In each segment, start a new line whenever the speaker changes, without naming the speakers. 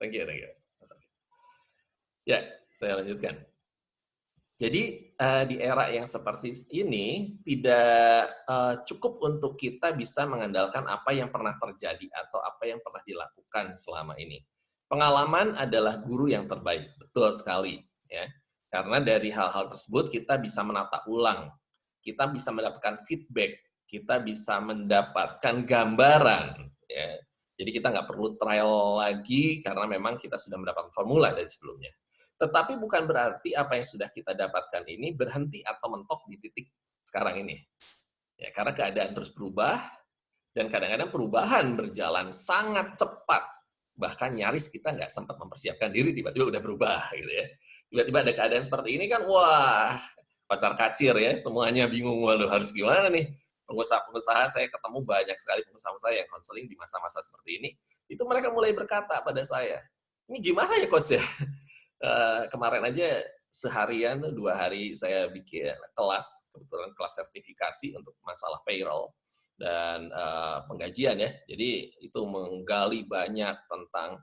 Thank you. Ya, saya lanjutkan. Jadi di era yang seperti ini tidak cukup untuk kita bisa mengandalkan apa yang pernah terjadi atau apa yang pernah dilakukan selama ini. Pengalaman adalah guru yang terbaik, betul sekali, ya. Karena dari hal-hal tersebut kita bisa menata ulang, kita bisa mendapatkan feedback, kita bisa mendapatkan gambaran, ya. Jadi kita nggak perlu trial lagi karena memang kita sudah mendapatkan formula dari sebelumnya. Tetapi bukan berarti apa yang sudah kita dapatkan ini berhenti atau mentok di titik sekarang ini. Ya, karena keadaan terus berubah, dan kadang-kadang perubahan berjalan sangat cepat. Bahkan nyaris kita nggak sempat mempersiapkan diri, tiba-tiba udah berubah. Gitu ya. Tiba-tiba ada keadaan seperti ini kan, wah, pacar kacir ya, semuanya bingung, waduh harus gimana nih. Pengusaha-pengusaha, saya ketemu banyak sekali pengusaha-pengusaha yang konseling di masa-masa seperti ini, itu mereka mulai berkata pada saya, ini gimana ya coach ya? Kemarin aja seharian 2 hari saya bikin kelas, kebetulan kelas sertifikasi untuk masalah payroll dan penggajian ya. Jadi itu menggali banyak tentang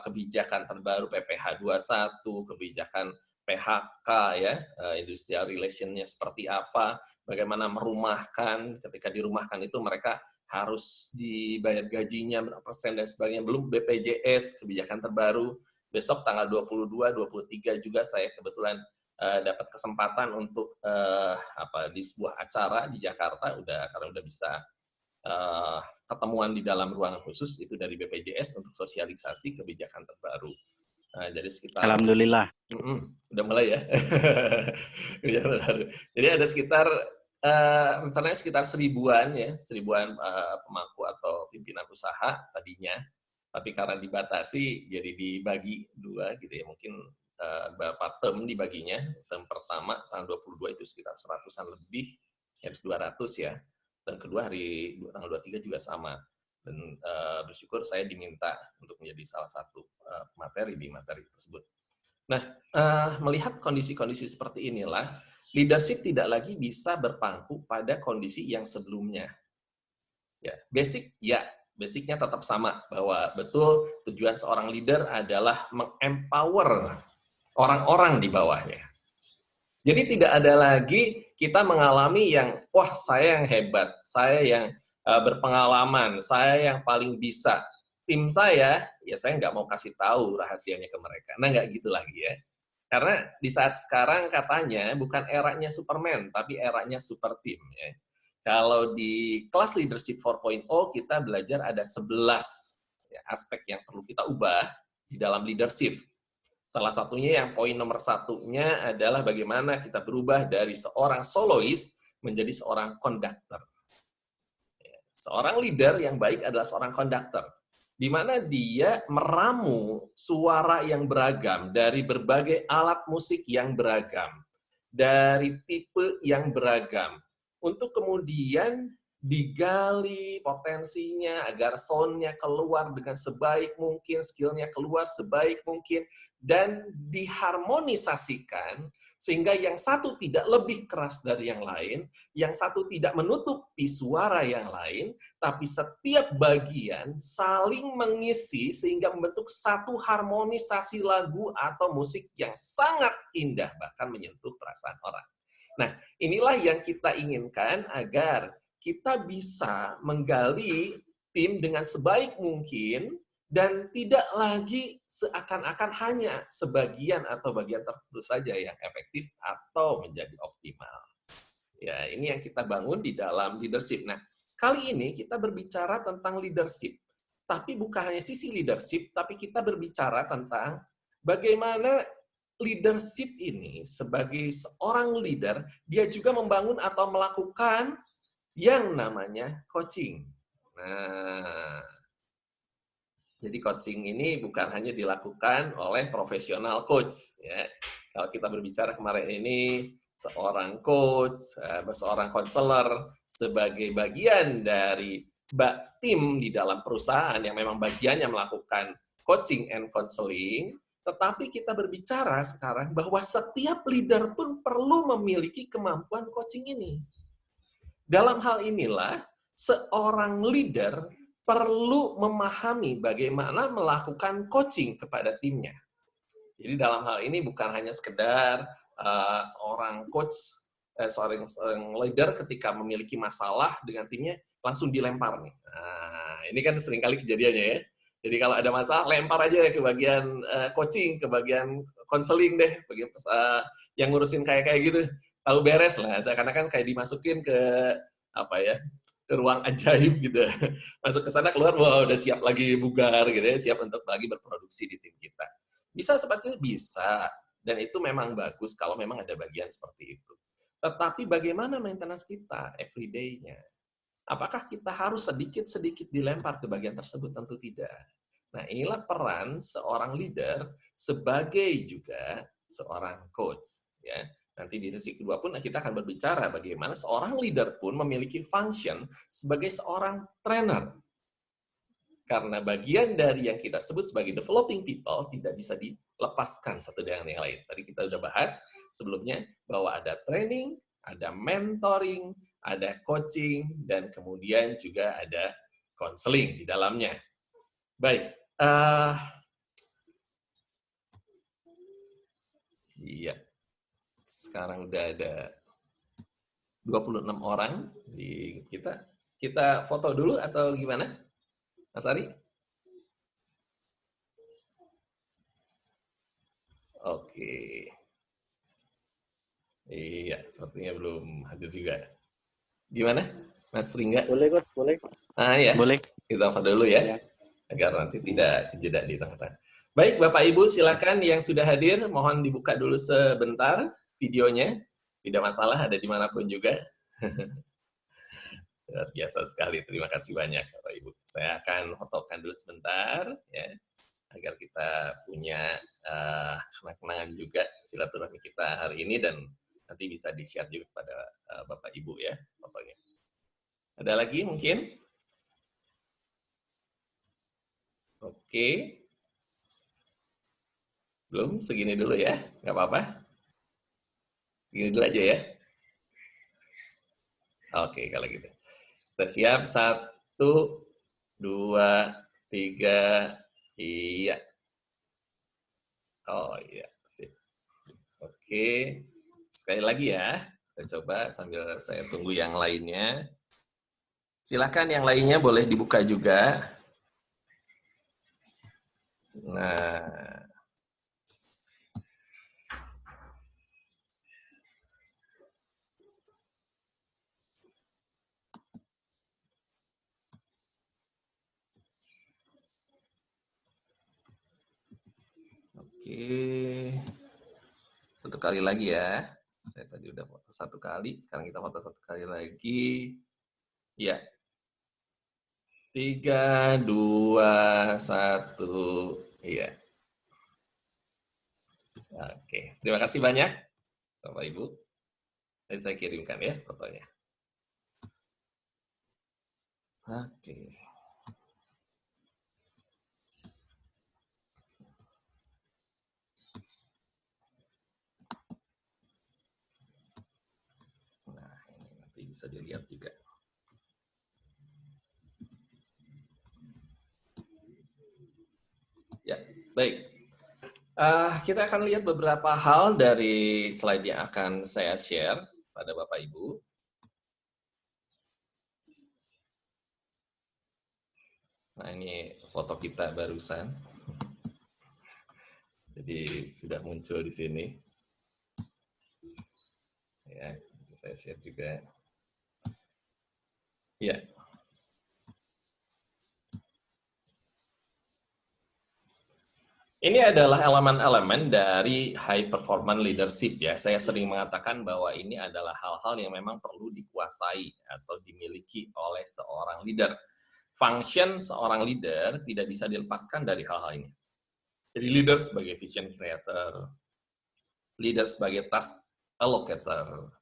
kebijakan terbaru PPh 21, kebijakan PHK ya, industrial relation-nya seperti apa, bagaimana merumahkan, ketika dirumahkan itu mereka harus dibayar gajinya berapa persen dan sebagainya, belum BPJS, kebijakan terbaru. Besok tanggal 22, 23 juga saya kebetulan dapat kesempatan untuk di sebuah acara di Jakarta, karena udah bisa ketemuan di dalam ruangan khusus itu dari BPJS untuk sosialisasi kebijakan terbaru. Nah, jadi sekitar
Alhamdulillah.
Udah mulai ya. Jadi ada sekitar rencananya sekitar 1000-an ya, 1000-an pemangku atau pimpinan usaha tadinya. Tapi karena dibatasi, jadi dibagi 2 gitu ya. Mungkin beberapa term dibaginya. Term pertama, tanggal 22 itu sekitar 100-an lebih, harus 200 ya. Dan kedua tanggal 23 juga sama. Dan bersyukur saya diminta untuk menjadi salah satu materi di materi tersebut. Nah, melihat kondisi-kondisi seperti inilah, leadership tidak lagi bisa berpangku pada kondisi yang sebelumnya. Ya, basicnya tetap sama, bahwa betul tujuan seorang leader adalah mengempower orang-orang di bawahnya. Jadi tidak ada lagi kita mengalami yang, wah saya yang hebat, saya yang berpengalaman, saya yang paling bisa. Tim saya, ya saya nggak mau kasih tahu rahasianya ke mereka. Nah, nggak gitu lagi ya. Karena di saat sekarang katanya bukan eranya Superman, tapi eranya super team. Ya. Kalau di kelas Leadership 4.0 kita belajar ada 11 ya, aspek yang perlu kita ubah di dalam leadership. Salah satunya yang poin nomor 1-nya adalah bagaimana kita berubah dari seorang solois menjadi seorang konduktor. Seorang leader yang baik adalah seorang konduktor, di mana dia meramu suara yang beragam dari berbagai alat musik yang beragam, dari tipe yang beragam, untuk kemudian digali potensinya agar sound-nya keluar dengan sebaik mungkin, skill-nya keluar sebaik mungkin, dan diharmonisasikan sehingga yang satu tidak lebih keras dari yang lain, yang satu tidak menutupi suara yang lain, tapi setiap bagian saling mengisi sehingga membentuk satu harmonisasi lagu atau musik yang sangat indah, bahkan menyentuh perasaan orang. Nah, inilah yang kita inginkan agar kita bisa menggali tim dengan sebaik mungkin dan tidak lagi seakan-akan hanya sebagian atau bagian tertentu saja yang efektif atau menjadi optimal. Ya, ini yang kita bangun di dalam leadership. Nah, kali ini kita berbicara tentang leadership. Tapi bukan hanya sisi leadership, tapi kita berbicara tentang bagaimana leadership ini sebagai seorang leader, dia juga membangun atau melakukan yang namanya coaching. Nah, jadi coaching ini bukan hanya dilakukan oleh profesional coach. Ya. Kalau kita berbicara kemarin ini, seorang coach, seorang konselor, sebagai bagian dari tim di dalam perusahaan yang memang bagiannya melakukan coaching and counseling, tetapi kita berbicara sekarang bahwa setiap leader pun perlu memiliki kemampuan coaching ini. Dalam hal inilah, seorang leader perlu memahami bagaimana melakukan coaching kepada timnya. Jadi dalam hal ini bukan hanya sekedar seorang coach, seorang leader ketika memiliki masalah dengan timnya langsung dilempar nih. Nah, ini kan seringkali kejadiannya ya. Jadi kalau ada masalah lempar aja ke bagian coaching, ke bagian konseling deh, bagian yang ngurusin kayak gitu. Tahu beres lah, karena kan kayak dimasukin ke apa ya, ke ruang ajaib gitu. Masuk ke sana keluar, wah udah siap lagi bugar gitu ya, siap untuk lagi berproduksi di tim kita. Bisa seperti itu, bisa. Dan itu memang bagus kalau memang ada bagian seperti itu. Tetapi bagaimana maintenance kita everyday-nya? Apakah kita harus sedikit-sedikit dilempar ke bagian tersebut? Tentu tidak. Nah, inilah peran seorang leader sebagai juga seorang coach. Ya. Nanti di sesi kedua pun kita akan berbicara bagaimana seorang leader pun memiliki function sebagai seorang trainer. Karena bagian dari yang kita sebut sebagai developing people tidak bisa dilepaskan satu dengan yang lain. Tadi kita sudah bahas sebelumnya bahwa ada training, ada mentoring, ada coaching, dan kemudian juga ada counseling di dalamnya. Baik. Iya. Sekarang udah ada 26 orang di kita. Kita foto dulu atau gimana? Mas Ari? Oke. Iya, sepertinya belum hadir juga. Gimana, Mas Ringga?
Boleh, Coach, boleh.
Ya.
Boleh.
Kita foto dulu ya, agar nanti tidak kejeda di tengah-tengah. Baik, Bapak Ibu, silakan yang sudah hadir, mohon dibuka dulu sebentar videonya. Tidak masalah, ada dimanapun juga. Luar biasa sekali, terima kasih banyak Bapak Ibu. Saya akan fotokan dulu sebentar, ya, agar kita punya kenang-kenangan juga silaturahmi kita hari ini, dan nanti bisa di-share juga kepada Bapak Ibu ya, fotonya. Ada lagi mungkin? Oke. Belum, segini dulu ya, nggak apa-apa. Segini dulu aja ya. Oke, kalau gitu. Kita siap, 1, 2, 3, iya. Oh iya, sip. Oke, sekali lagi ya. Kita coba sambil saya tunggu yang lainnya. Silakan yang lainnya boleh dibuka juga. Nah. Oke. Satu kali lagi ya. Saya tadi udah foto satu kali, sekarang kita foto satu kali lagi. Ya. 3, 2, 1. Iya. Oke, terima kasih banyak Bapak Ibu. Nanti saya kirimkan ya fotonya. Oke. Nah, ini nanti bisa dilihat juga. Ya, baik. Kita akan lihat beberapa hal dari slide yang akan saya share pada Bapak Ibu. Nah, ini foto kita barusan. Jadi sudah muncul di sini. Ya, saya share juga. Ya. Ini adalah elemen-elemen dari high performance leadership ya. Saya sering mengatakan bahwa ini adalah hal-hal yang memang perlu dikuasai atau dimiliki oleh seorang leader. Function seorang leader tidak bisa dilepaskan dari hal-hal ini. Jadi leader sebagai vision creator, leader sebagai task allocator,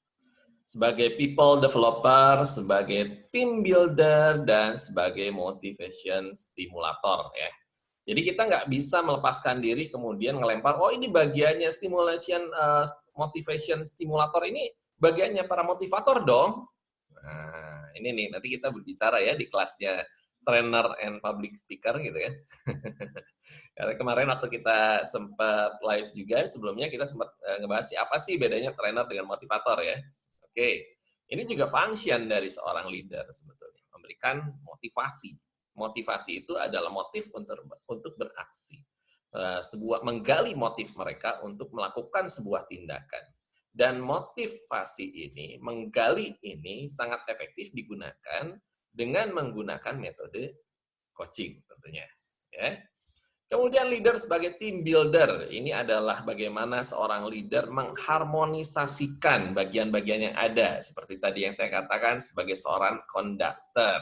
sebagai people developer, sebagai team builder, dan sebagai motivation stimulator ya. Jadi kita nggak bisa melepaskan diri kemudian ngelempar, oh ini bagiannya stimulation, motivation stimulator, ini bagiannya para motivator dong. Nah, ini nih, nanti kita berbicara ya di kelasnya trainer and public speaker gitu kan. Karena kemarin waktu kita sempat live juga, sebelumnya kita sempat ngebahas apa sih bedanya trainer dengan motivator ya. Oke, ini juga function dari seorang leader sebetulnya, memberikan motivasi. Motivasi itu adalah motif untuk beraksi. Menggali motif mereka untuk melakukan sebuah tindakan. Dan motivasi ini, menggali ini sangat efektif digunakan dengan menggunakan metode coaching tentunya. Ya. Kemudian leader sebagai team builder, ini adalah bagaimana seorang leader mengharmonisasikan bagian-bagian yang ada, seperti tadi yang saya katakan sebagai seorang konduktor.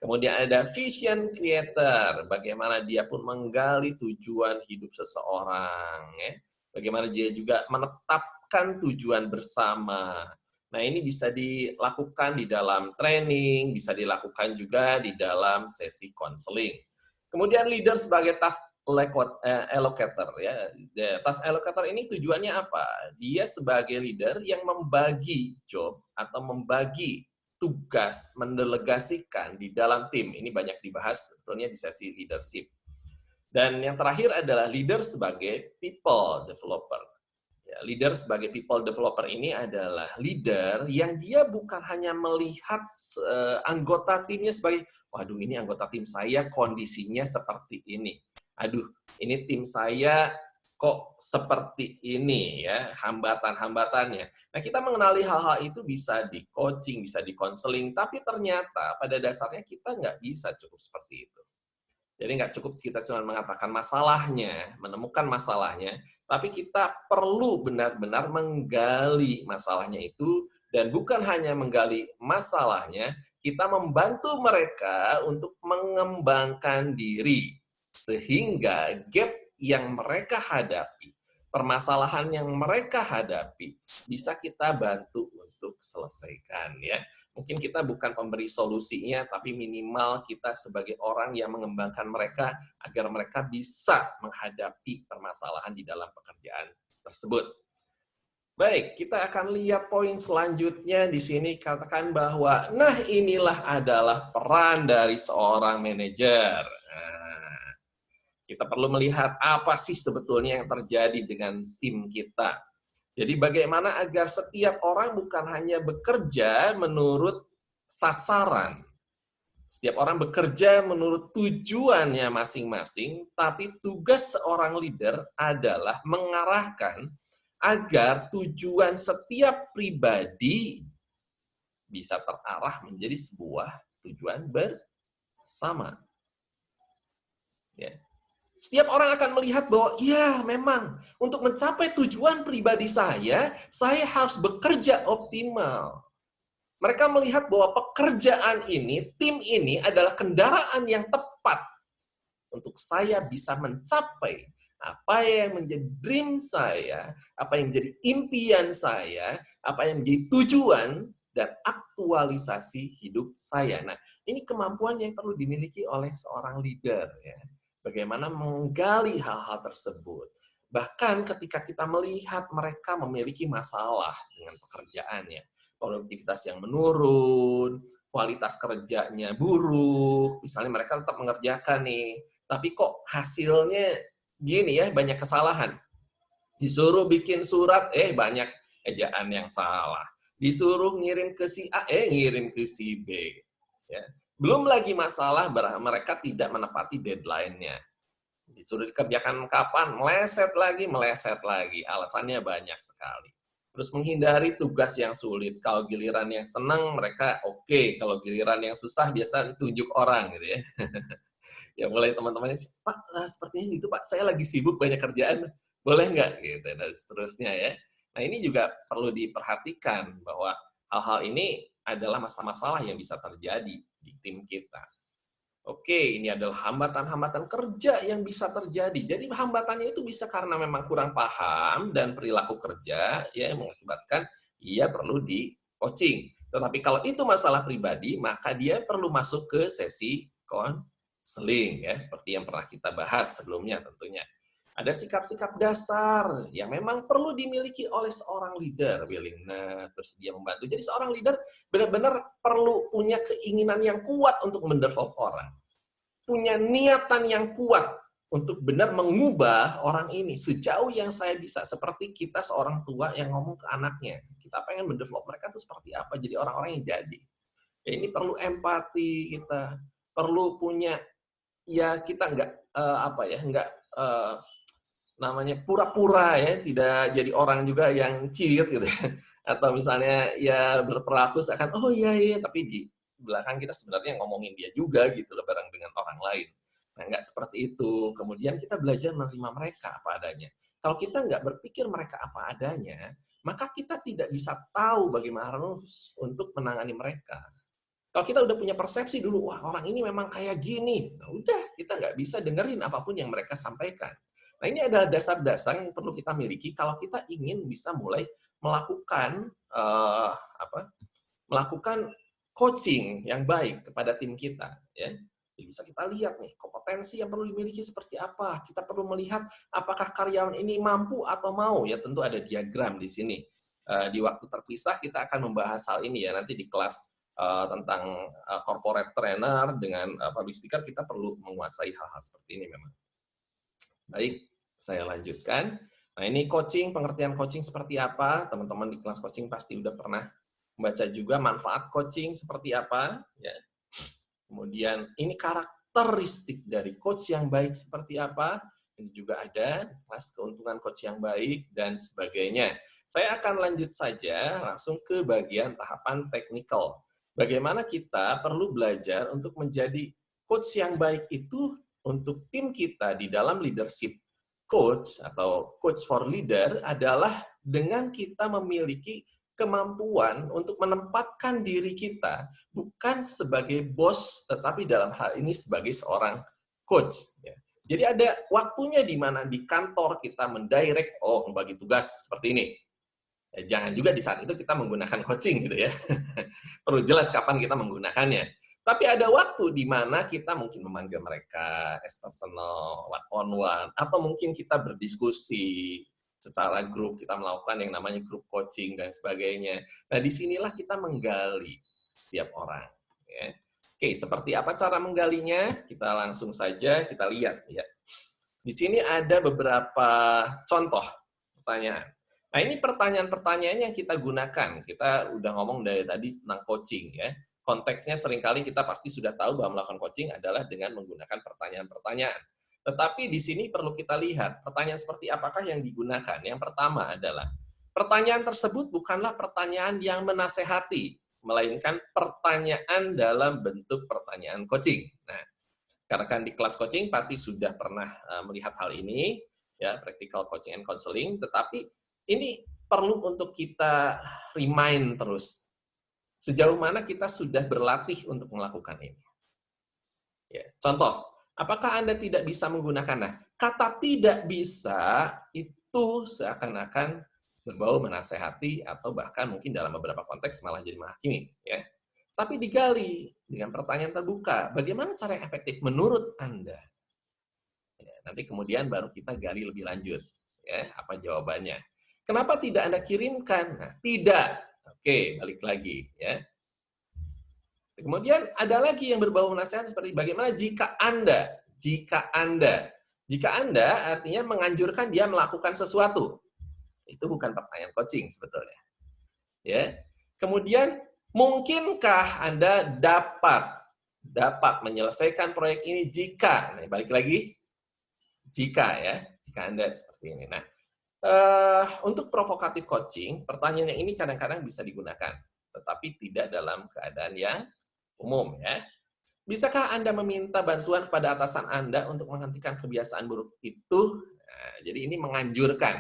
Kemudian ada vision creator, bagaimana dia pun menggali tujuan hidup seseorang, ya. Bagaimana dia juga menetapkan tujuan bersama. Nah, ini bisa dilakukan di dalam training, bisa dilakukan juga di dalam sesi konseling. Kemudian leader sebagai task allocator, ya. Task allocator ini tujuannya apa? Dia sebagai leader yang membagi job atau membagi tugas, mendelegasikan di dalam tim. Ini banyak dibahas sebetulnya di sesi leadership. Dan yang terakhir adalah leader sebagai people developer. Ya, leader sebagai people developer ini adalah leader yang dia bukan hanya melihat anggota timnya sebagai, waduh ini anggota tim saya kondisinya seperti ini. Aduh, ini tim saya kok seperti ini ya, hambatan-hambatannya. Nah, kita mengenali hal-hal itu bisa di coaching, bisa di konseling, tapi ternyata pada dasarnya kita nggak bisa cukup seperti itu. Jadi nggak cukup kita cuma mengatakan masalahnya, menemukan masalahnya, tapi kita perlu benar-benar menggali masalahnya itu, dan bukan hanya menggali masalahnya, kita membantu mereka untuk mengembangkan diri, sehingga gap yang mereka hadapi, permasalahan yang mereka hadapi, bisa kita bantu untuk selesaikan ya. Mungkin kita bukan pemberi solusinya, tapi minimal kita sebagai orang yang mengembangkan mereka agar mereka bisa menghadapi permasalahan di dalam pekerjaan tersebut. Baik, kita akan lihat poin selanjutnya di sini, katakan bahwa nah inilah adalah peran dari seorang manajer. Kita perlu melihat apa sih sebetulnya yang terjadi dengan tim kita. Jadi bagaimana agar setiap orang bukan hanya bekerja menurut sasaran. Setiap orang bekerja menurut tujuannya masing-masing, tapi tugas seorang leader adalah mengarahkan agar tujuan setiap pribadi bisa terarah menjadi sebuah tujuan bersama. Ya. Setiap orang akan melihat bahwa, ya memang, untuk mencapai tujuan pribadi saya harus bekerja optimal. Mereka melihat bahwa pekerjaan ini, tim ini adalah kendaraan yang tepat untuk saya bisa mencapai apa yang menjadi dream saya, apa yang menjadi impian saya, apa yang menjadi tujuan dan aktualisasi hidup saya. Nah, ini kemampuan yang perlu dimiliki oleh seorang leader, ya. Bagaimana menggali hal-hal tersebut. Bahkan ketika kita melihat mereka memiliki masalah dengan pekerjaannya, produktivitas yang menurun, kualitas kerjanya buruk, misalnya mereka tetap mengerjakan nih, tapi kok hasilnya gini ya, banyak kesalahan. Disuruh bikin surat, banyak ejaan yang salah. Disuruh ngirim ke si A, ngirim ke si B. Ya. Belum lagi masalah mereka tidak menepati deadline-nya. Disuruh dikerjakan kapan, meleset lagi. Alasannya banyak sekali. Terus menghindari tugas yang sulit. Kalau giliran yang senang, mereka oke. Kalau giliran yang susah, biasa tunjuk orang gitu ya. Ya mulai teman-temannya, Pak, sepertinya gitu Pak, saya lagi sibuk banyak kerjaan, boleh nggak? Gitu, dan seterusnya ya. Nah ini juga perlu diperhatikan bahwa hal-hal ini adalah masalah-masalah yang bisa terjadi di tim kita. Oke, ini adalah hambatan-hambatan kerja yang bisa terjadi. Jadi hambatannya itu bisa karena memang kurang paham dan perilaku kerja ya yang mengakibatkan ia perlu di coaching. Tetapi kalau itu masalah pribadi, maka dia perlu masuk ke sesi konseling ya, seperti yang pernah kita bahas sebelumnya tentunya. Ada sikap-sikap dasar yang memang perlu dimiliki oleh seorang leader, willingness, bersedia membantu. Jadi seorang leader benar-benar perlu punya keinginan yang kuat untuk mendevelop orang. Punya niatan yang kuat untuk benar mengubah orang ini sejauh yang saya bisa. Seperti kita seorang tua yang ngomong ke anaknya. Kita pengen mendevelop mereka itu seperti apa, jadi orang-orang yang jadi. Ya, ini perlu empati kita, perlu punya, ya kita namanya pura-pura ya, tidak jadi orang juga yang cheat gitu ya. Atau misalnya ya berperilaku seakan oh iya iya, tapi di belakang kita sebenarnya ngomongin dia juga gitu loh bareng dengan orang lain. Nah, nggak seperti itu. Kemudian kita belajar menerima mereka apa adanya. Kalau kita nggak berpikir mereka apa adanya, maka kita tidak bisa tahu bagaimana untuk menangani mereka. Kalau kita udah punya persepsi dulu, wah orang ini memang kayak gini, nah udah kita nggak bisa dengerin apapun yang mereka sampaikan. Nah ini adalah dasar-dasar yang perlu kita miliki kalau kita ingin bisa mulai melakukan melakukan coaching yang baik kepada tim kita. Ya. Jadi bisa kita lihat nih kompetensi yang perlu dimiliki seperti apa. Kita perlu melihat apakah karyawan ini mampu atau mau. Ya tentu ada diagram di sini. Di waktu terpisah kita akan membahas hal ini ya nanti di kelas tentang corporate trainer dengan public speaker, kita perlu menguasai hal-hal seperti ini memang. Baik, saya lanjutkan. Nah, ini coaching, pengertian coaching seperti apa? Teman-teman di kelas coaching pasti udah pernah membaca juga manfaat coaching seperti apa. Ya. Kemudian ini karakteristik dari coach yang baik seperti apa. Ini juga ada kelas keuntungan coach yang baik dan sebagainya. Saya akan lanjut saja langsung ke bagian tahapan teknikal. Bagaimana kita perlu belajar untuk menjadi coach yang baik itu untuk tim kita di dalam leadership coach atau coach for leader adalah dengan kita memiliki kemampuan untuk menempatkan diri kita bukan sebagai bos, tetapi dalam hal ini sebagai seorang coach. Jadi ada waktunya di mana di kantor kita mendirect, membagi tugas seperti ini. Jangan juga di saat itu kita menggunakan coaching gitu ya. Perlu jelas kapan kita menggunakannya. Tapi ada waktu di mana kita mungkin memanggil mereka as personal, one on one, atau mungkin kita berdiskusi secara grup, kita melakukan yang namanya grup coaching dan sebagainya. Nah, disinilah kita menggali setiap orang. Ya. Oke, seperti apa cara menggalinya? Kita langsung saja kita lihat. Ya. Di sini ada beberapa contoh pertanyaan. Nah, ini pertanyaan-pertanyaan yang kita gunakan. Kita udah ngomong dari tadi tentang coaching, ya. Konteksnya seringkali kita pasti sudah tahu bahwa melakukan coaching adalah dengan menggunakan pertanyaan-pertanyaan. Tetapi di sini perlu kita lihat, pertanyaan seperti apakah yang digunakan. Yang pertama adalah, pertanyaan tersebut bukanlah pertanyaan yang menasehati, melainkan pertanyaan dalam bentuk pertanyaan coaching. Nah, karena kan di kelas coaching pasti sudah pernah melihat hal ini, ya, practical coaching and counseling, tetapi ini perlu untuk kita remind terus. Sejauh mana kita sudah berlatih untuk melakukan ini. Ya, contoh, apakah Anda tidak bisa menggunakan? Nah, kata tidak bisa itu seakan-akan berbau menasehati atau bahkan mungkin dalam beberapa konteks malah jadi menghakimi. Ya. Tapi digali dengan pertanyaan terbuka. Bagaimana cara yang efektif menurut Anda? Ya, nanti kemudian baru kita gali lebih lanjut. Ya, apa jawabannya? Kenapa tidak Anda kirimkan? Nah, tidak. Oke, balik lagi. Ya. Kemudian ada lagi yang berbau nasihat seperti bagaimana jika Anda artinya menganjurkan dia melakukan sesuatu. Itu bukan pertanyaan coaching sebetulnya. Ya. Kemudian mungkinkah Anda dapat menyelesaikan proyek ini jika, nah, balik lagi, jika Anda seperti ini. Nah, untuk provokatif coaching, pertanyaan yang ini kadang-kadang bisa digunakan, tetapi tidak dalam keadaan yang umum. Ya. Bisakah Anda meminta bantuan kepada atasan Anda untuk menghentikan kebiasaan buruk itu? Nah, jadi ini menganjurkan.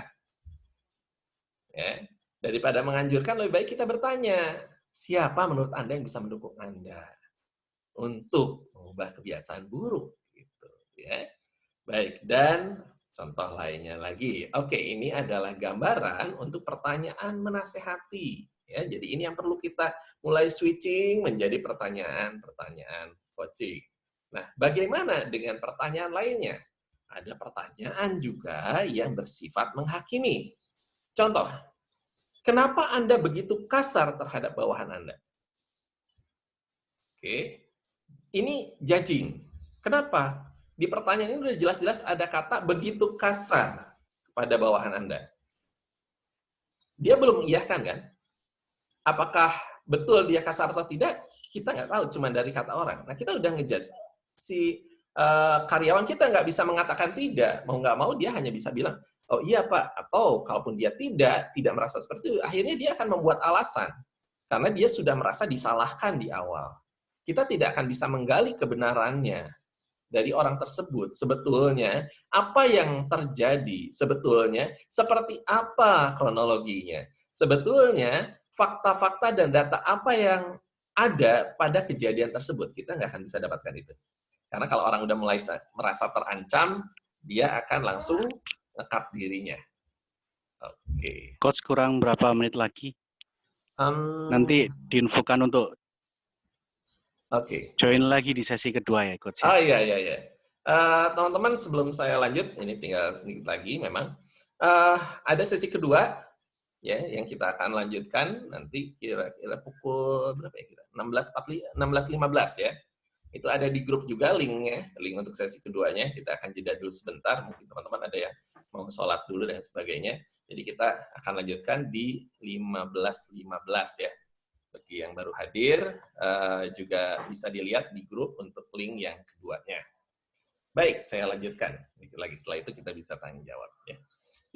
Ya. Daripada menganjurkan, lebih baik kita bertanya, siapa menurut Anda yang bisa mendukung Anda untuk mengubah kebiasaan buruk? Gitu, ya. Baik, dan contoh lainnya lagi. Oke, ini adalah gambaran untuk pertanyaan menasehati. Ya, jadi ini yang perlu kita mulai switching menjadi pertanyaan-pertanyaan coaching. Nah, bagaimana dengan pertanyaan lainnya? ada pertanyaan juga yang bersifat menghakimi. Contoh, kenapa Anda begitu kasar terhadap bawahan Anda? Oke, ini judging. Kenapa? Di pertanyaan ini udah jelas-jelas ada kata begitu kasar kepada bawahan Anda. Dia belum mengiyakan kan? Apakah betul dia kasar atau tidak? Kita nggak tahu, cuma dari kata orang. Nah, kita udah ngejudge. Si karyawan kita nggak bisa mengatakan tidak. Mau nggak mau, dia hanya bisa bilang, oh iya Pak. Atau kalaupun dia tidak merasa seperti itu, akhirnya dia akan membuat alasan. Karena dia sudah merasa disalahkan di awal. Kita tidak akan bisa menggali kebenarannya dari orang tersebut. Sebetulnya, apa yang terjadi? Sebetulnya, seperti apa kronologinya? Sebetulnya, fakta-fakta dan data apa yang ada pada kejadian tersebut? Kita nggak akan bisa dapatkan itu. Karena kalau orang udah mulai merasa terancam, dia akan langsung nge-cut dirinya. Oke.
Coach, kurang berapa menit lagi? Nanti diinfokan untuk join lagi di sesi kedua ya, Coach.
Oh iya. Teman-teman, sebelum saya lanjut, ini tinggal sedikit lagi memang. Ada sesi kedua ya yang kita akan lanjutkan nanti kira-kira pukul berapa ya, kira 16.15 ya. Itu ada di grup juga linknya, link untuk sesi keduanya. Kita akan jeda dulu sebentar, mungkin teman-teman ada yang mau sholat dulu dan sebagainya. Jadi kita akan lanjutkan di 15.15 ya. Bagi yang baru hadir, juga bisa dilihat di grup untuk link yang keduanya. Baik, saya lanjutkan. Sedikit lagi, setelah itu kita bisa tanya jawab. Ya.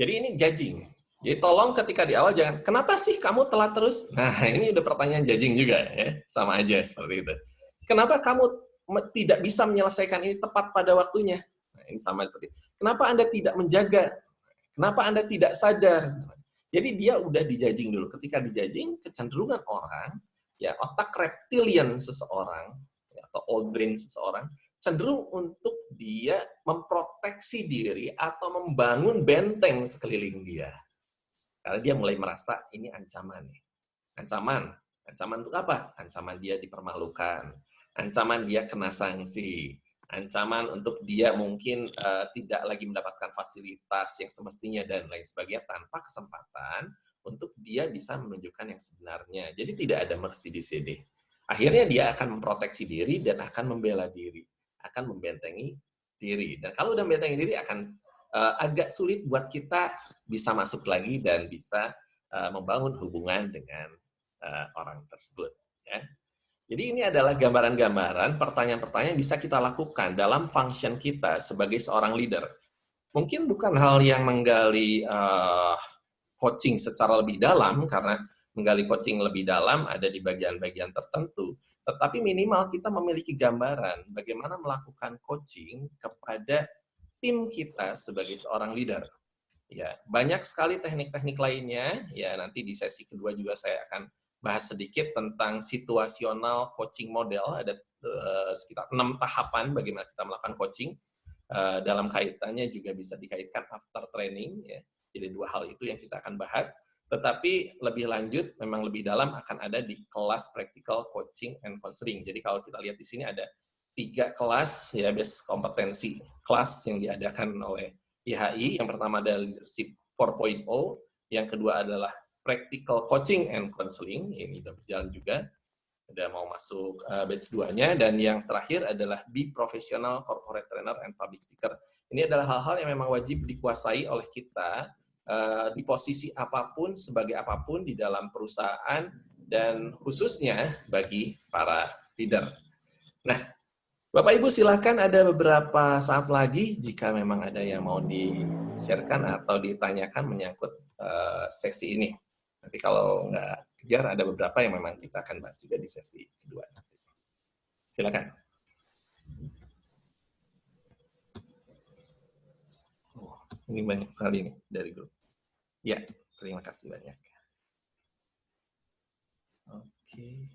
Jadi ini judging. Jadi tolong ketika di awal jangan, kenapa sih kamu telat terus? Nah, ini udah pertanyaan judging juga, ya. Sama aja seperti itu. Kenapa kamu tidak bisa menyelesaikan ini tepat pada waktunya? Nah, ini sama seperti itu. Kenapa Anda tidak menjaga? Kenapa Anda tidak sadar? Jadi dia udah dijudging dulu. Ketika dijudging, kecenderungan orang, ya otak reptilian seseorang, ya, atau old brain seseorang, cenderung untuk dia memproteksi diri atau membangun benteng sekeliling dia. Karena dia mulai merasa ini ancaman nih. Ancaman untuk apa? Ancaman dia dipermalukan, ancaman dia kena sanksi, ancaman untuk dia mungkin tidak lagi mendapatkan fasilitas yang semestinya dan lain sebagainya tanpa kesempatan untuk dia bisa menunjukkan yang sebenarnya. Jadi tidak ada mercy di sini. Akhirnya dia akan memproteksi diri dan akan membela diri, akan membentengi diri. Dan kalau udah membentengi diri akan agak sulit buat kita bisa masuk lagi dan bisa membangun hubungan dengan orang tersebut. Ya. Jadi ini adalah gambaran-gambaran pertanyaan-pertanyaan yang bisa kita lakukan dalam function kita sebagai seorang leader. Mungkin bukan hal yang menggali coaching secara lebih dalam, karena menggali coaching lebih dalam ada di bagian-bagian tertentu. Tetapi minimal kita memiliki gambaran bagaimana melakukan coaching kepada tim kita sebagai seorang leader. Ya, banyak sekali teknik-teknik lainnya. Ya, nanti di sesi kedua juga saya akan bahas sedikit tentang situasional coaching model. Ada sekitar 6 tahapan bagaimana kita melakukan coaching. Dalam kaitannya juga bisa dikaitkan after training. Ya. Jadi 2 hal itu yang kita akan bahas. Tetapi lebih lanjut, memang lebih dalam akan ada di kelas practical coaching and counseling. Jadi kalau kita lihat di sini ada 3 kelas, ya, base kompetensi kelas yang diadakan oleh IHI. Yang pertama adalah Leadership 4.0, yang kedua adalah Practical Coaching and Counseling, ini sudah berjalan juga, sudah mau masuk batch 2-nya, dan yang terakhir adalah Be Professional Corporate Trainer and Public Speaker. Ini adalah hal-hal yang memang wajib dikuasai oleh kita di posisi apapun, sebagai apapun di dalam perusahaan, dan khususnya bagi para leader. Nah, Bapak Ibu silakan, ada beberapa saat lagi jika memang ada yang mau di-sharekan atau ditanyakan menyangkut sesi ini. Nanti kalau nggak kejar, ada beberapa yang memang kita akan bahas juga di sesi kedua. Silakan. Oh, ini banyak sekali nih dari grup. Ya, terima kasih banyak. Oke.